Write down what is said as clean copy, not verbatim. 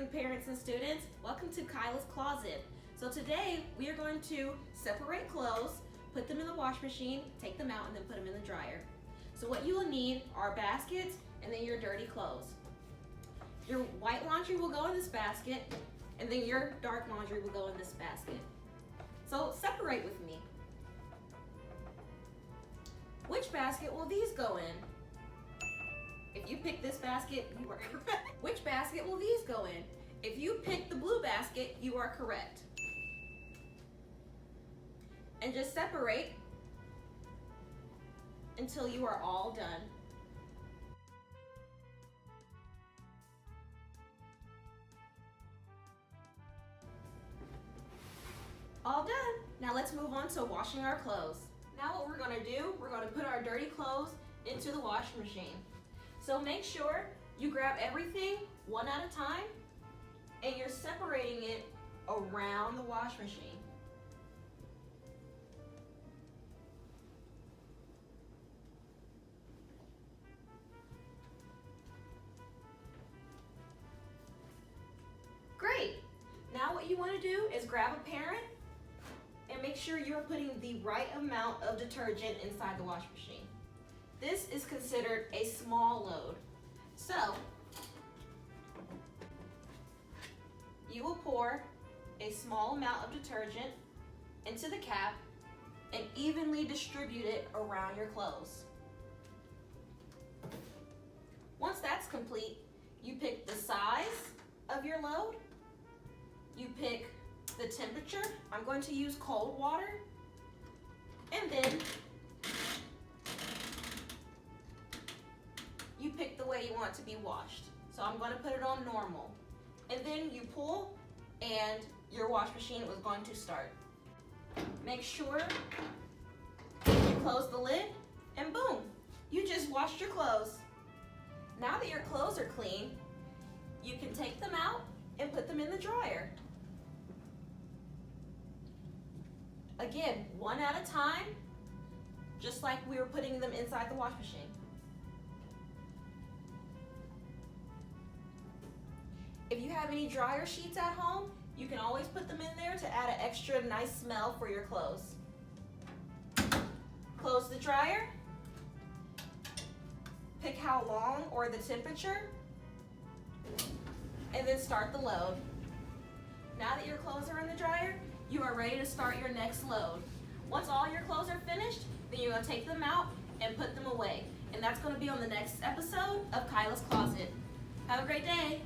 morning, parents and students. Welcome to Khyla's Closet. So today we are going to separate clothes, put them in the wash machine, take them out, and then put them in the dryer. So what you will need are baskets and then your dirty clothes. Your white laundry will go in this basket, and then your dark laundry will go in this basket. So separate with me. Which basket will these go in? If you pick this basket, you are correct. Which basket will these go in? If you pick the blue basket, you are correct. And just separate until you are all done. All done. Now let's move on to washing our clothes. Now what we're gonna do, we're gonna put our dirty clothes into the washing machine. So make sure you grab everything one at a time and you're separating it around the wash machine. Great. Now what you want to do is grab a parent and make sure you're putting the right amount of detergent inside the wash machine. This is considered a small load. So, you will pour a small amount of detergent into the cap and evenly distribute it around your clothes. Once that's complete, you pick the size of your load, you pick the temperature. I'm going to use cold water, and then you pick the way you want it to be washed. So I'm going to put it on normal. And then you pull and your wash machine is going to start. Make sure you close the lid and boom, you just washed your clothes. Now that your clothes are clean, you can take them out and put them in the dryer. Again, one at a time, just like we were putting them inside the wash machine. If you have any dryer sheets at home, you can always put them in there to add an extra nice smell for your clothes. Close the dryer, pick how long or the temperature, and then start the load. Now that your clothes are in the dryer, you are ready to start your next load. Once all your clothes are finished, then you're gonna take them out and put them away. And that's gonna be on the next episode of Khyla's Closet. Have a great day.